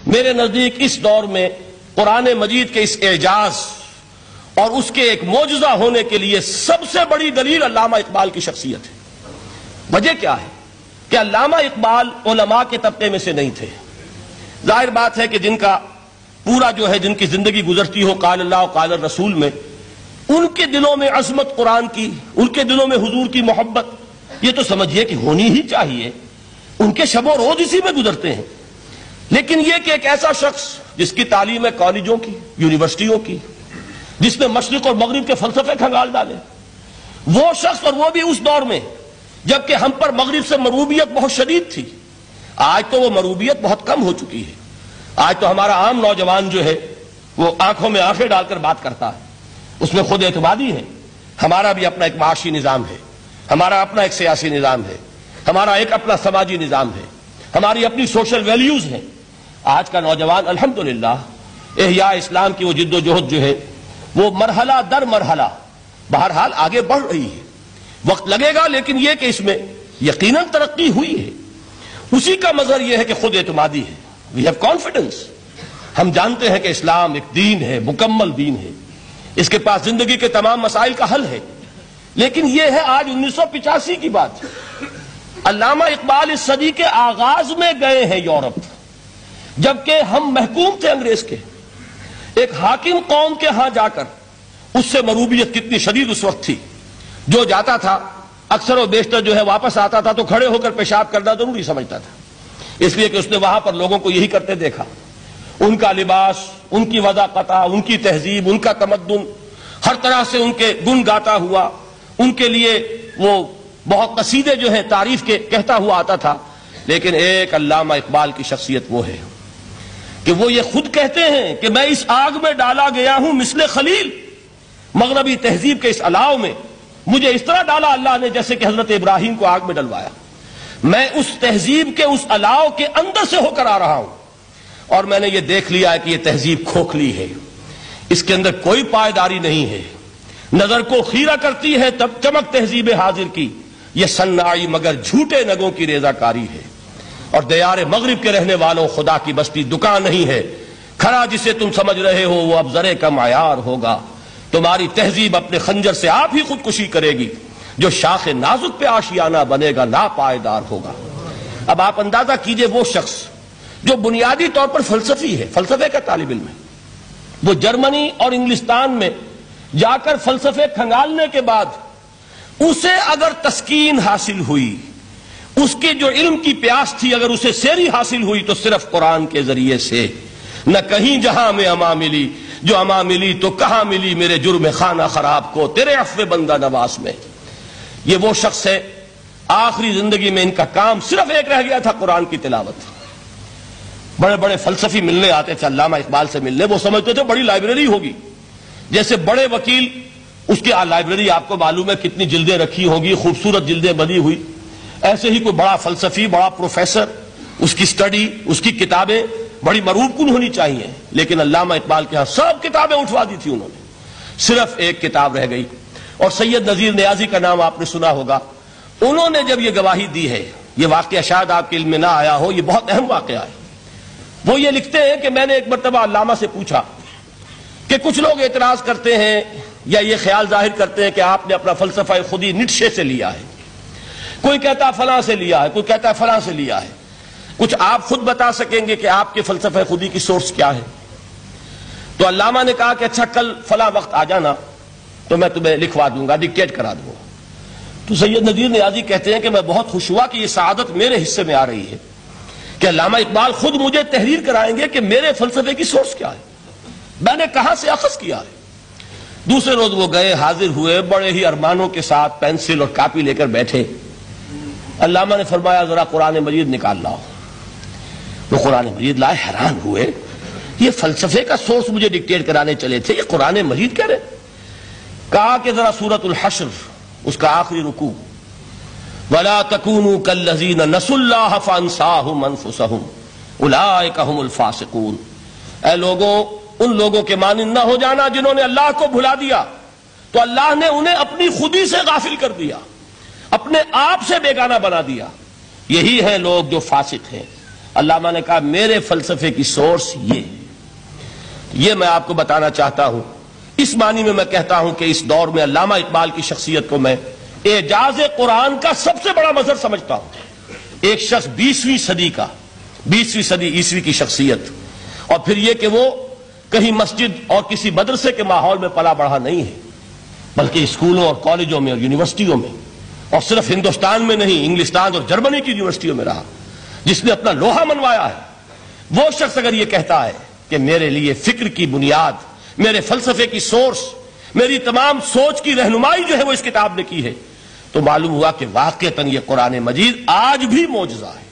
میرے نزدیک اس دور میں قرآن مجید کے اس اعجاز اور اس کے ایک معجزہ ہونے کے لیے سب سے بڑی دلیل علامہ اقبال کی شخصیت ہے۔ وجہ کیا ہے کہ علامہ اقبال علماء کے طبقے میں سے نہیں تھے۔ ظاہر بات ہے کہ جن کا پورا جو ہے جن کی زندگی گزرتی ہو قال اللہ و قال الرسول میں، ان کے دلوں میں عظمت قرآن کی، ان کے دلوں میں حضور کی محبت، یہ تو سمجھیے کہ ہونی ہی چاہیے، ان کے شب و روز اسی میں گزرتے ہیں۔ لیکن یہ کہ ایک ایسا شخص جس کی تعلیم ہے کالجوں کی، یونیورسٹیوں کی، جس نے مشرق اور مغرب کے فلسفے کھنگال ڈالے، وہ شخص، اور وہ بھی اس دور میں جبکہ ہم پر مغرب سے مروبیت بہت شدید تھی۔ آج تو وہ مروبیت بہت کم ہو چکی ہے۔ آج تو ہمارا عام نوجوان جو ہے وہ آنکھوں میں آنکھیں ڈال کر بات کرتا ہے، اس میں خود اعتمادی ہے۔ ہمارا بھی اپنا ایک معاشی نظام ہے، ہمارا اپنا ایک سیاسی نظام ہے، ہمارا ایک اپنا سماجی نظام ہے، ہماری اپنی سوشل ویلیوز ہیں۔ آج کا نوجوان الحمدللہ احیاء اسلام کی وہ جد و جہد جو ہے وہ مرحلہ در مرحلہ بہرحال آگے بڑھ رہی ہے۔ وقت لگے گا، لیکن یہ کہ اس میں یقیناً ترقی ہوئی ہے۔ اسی کا مظہر یہ ہے کہ خود اعتمادی ہے۔ We have confidence. ہم جانتے ہیں کہ اسلام ایک دین ہے، مکمل دین ہے، اس کے پاس زندگی کے تمام مسائل کا حل ہے۔ لیکن یہ ہے آج 1985 کی بات۔ علامہ اقبال اس صدی کے آغاز میں گئے ہیں یورپ، جبکہ ہم محکوم تھے انگریز کے۔ ایک حاکم قوم کے ہاں جا کر اس سے مروبیت کتنی شدید اس وقت تھی، جو جاتا تھا اکثر و بیشتر جو ہے واپس آتا تھا تو کھڑے ہو کر پیشاب کرنا ضروری سمجھتا تھا، اس لیے کہ اس نے وہاں پر لوگوں کو یہی کرتے دیکھا۔ ان کا لباس، ان کی وضاقت، ان کی تہذیب، ان کا تمدن، ہر طرح سے ان کے گن گاتا ہوا، ان کے لیے وہ بہت قصیدے جو ہے تعریف کے کہتا ہوا آتا تھا۔ لیکن ایک علامہ اقبال کی شخصیت وہ ہے کہ وہ یہ خود کہتے ہیں کہ میں اس آگ میں ڈالا گیا ہوں مثل خلیل، مغربی تہذیب کے اس الاؤ میں مجھے اس طرح ڈالا اللہ نے جیسے کہ حضرت ابراہیم کو آگ میں ڈلوایا۔ میں اس تہذیب کے اس الاؤ کے اندر سے ہو کر آ رہا ہوں، اور میں نے یہ دیکھ لیا ہے کہ یہ تہذیب کھوکھلی ہے، اس کے اندر کوئی پائیداری نہیں ہے، نظر کو خیرہ کرتی ہے تب چمک تہذیب حاضر کی، یہ سنائی مگر جھوٹے نگوں کی ریزہ کاری ہے۔ اور دیار مغرب کے رہنے والوں، خدا کی بستی دکان نہیں ہے، کھڑا جسے تم سمجھ رہے ہو وہ اب ذرے کا معیار ہوگا۔ تمہاری تہذیب اپنے خنجر سے آپ ہی خودکشی کرے گی، جو شاخ نازک پہ آشیانہ بنے گا ناپائیدار ہوگا۔ اب آپ اندازہ کیجئے وہ شخص جو بنیادی طور پر فلسفی ہے، فلسفے کا طالب علم ہے، وہ جرمنی اور انگلستان میں جا کر فلسفے کھنگالنے کے بعد اسے اگر تسکین حاصل ہوئی، اس کی جو علم کی پیاس تھی اگر اسے سیری حاصل ہوئی تو صرف قرآن کے ذریعے سے۔ نہ کہیں جہاں میں اما ملی، جو اما ملی تو کہاں ملی میرے جرم خانہ خراب کو تیرے عفو بندہ نواز میں۔ یہ وہ شخص ہے، آخری زندگی میں ان کا کام صرف ایک رہ گیا تھا، قرآن کی تلاوت۔ بڑے بڑے فلسفی ملنے آتے تھے علامہ اقبال سے ملنے، وہ سمجھتے تھے بڑی لائبریری ہوگی، جیسے بڑے وکیل اس کی لائبریری آپ کو معلوم ہے کتنی جلدیں رکھی ہوگی، خوبصورت جلدیں بنی ہوئی، ایسے ہی کوئی بڑا فلسفی، بڑا پروفیسر، اس کی سٹڈی، اس کی کتابیں بڑی مروب کن ہونی چاہیے۔ لیکن علامہ اقبال کے ہاں سب کتابیں اٹھوا دی تھی انہوں نے، صرف ایک کتاب رہ گئی، اور سید نذیر نیازی کا نام آپ نے سنا ہوگا۔ انہوں نے جب یہ گواہی دی ہے، یہ واقعہ شاید آپ کے علم میں نہ آیا ہو، یہ بہت اہم واقعہ ہے۔ وہ یہ لکھتے ہیں کہ میں نے ایک مرتبہ علامہ سے پوچھا کہ کچھ لوگ اعتراض کرتے ہیں یا یہ خیال ظاہر کرتے ہیں کہ آپ نے اپنا فلسفہ خودی نیٹشے سے لیا ہے، کوئی کہتا ہے فلاں سے لیا ہے، کوئی کہتا ہے فلاں سے لیا ہے، کچھ آپ خود بتا سکیں گے کہ آپ کے فلسفہ خودی کی سورس کیا ہے؟ تو علامہ نے کہا کہ اچھا کل فلاں وقت آ جانا تو میں تمہیں لکھوا دوں گا، ڈکٹیٹ کرا دوں گا۔ تو سید نذیر نیازی کہتے ہیں کہ میں بہت خوش ہوا کہ یہ سعادت میرے حصے میں آ رہی ہے کہ علامہ اقبال خود مجھے تحریر کرائیں گے کہ میرے فلسفے کی سورس کیا ہے، میں نے کہاں سے اخذ کیا ہے۔ دوسرے روز وہ گئے، حاضر ہوئے، بڑے ہی ارمانوں کے ساتھ پینسل اور کاپی لے کر بیٹھے۔ علامہ نے فرمایا ذرا قرآن مجید نکال لاؤ۔ وہ قرآن مجید لائے، حیران ہوئے، یہ فلسفے کا سورس مجھے ڈکٹیٹ کرانے چلے تھے، یہ قرآن مجید کہہ رہے۔ کہا کہ ذرا سورۃ الحشر اس کا آخری رکوع، وَلَا تَكُونُوا كَالَّذِينَ نَسُوا اللَّهَ فَأَنسَاهُمْ أَنفُسَهُمْ أُولَٰئِكَ هُمُ الْفَاسِقُونَ۔ اے لوگوں، ان لوگوں کے مانند نہ ہو جانا جنہوں نے اللہ کو بھلا دیا تو اللہ نے انہیں اپنی خودی سے غافل کر دیا، اپنے آپ سے بیگانہ بنا دیا، یہی ہیں لوگ جو فاسق ہیں۔ علامہ نے کہا میرے فلسفے کی سورس یہ میں آپ کو بتانا چاہتا ہوں. اس معنی میں کہتا ہوں کہ اس دور میں علامہ اقبال کی شخصیت کو میں اعجاز قرآن کا سب سے بڑا مظہر سمجھتا ہوں. ایک شخص 20ویں صدی عیسوی کی شخصیت، اور پھر یہ کہ وہ کہیں مسجد اور کسی مدرسے کے ماحول میں پلا بڑھا نہیں ہے، بلکہ اسکولوں اور کالجوں میں اور یونیورسٹیوں میں، اور صرف ہندوستان میں نہیں، انگلستان اور جرمنی کی یونیورسٹیوں میں رہا، جس نے اپنا لوہا منوایا ہے. وہ شخص اگر یہ کہتا ہے کہ میرے لیے فکر کی بنیاد، میرے فلسفے کی سورس، میری تمام سوچ کی رہنمائی جو ہے وہ اس کتاب نے کی ہے، تو معلوم ہوا کہ واقعتاً یہ قرآن مجید آج بھی معجزہ ہے.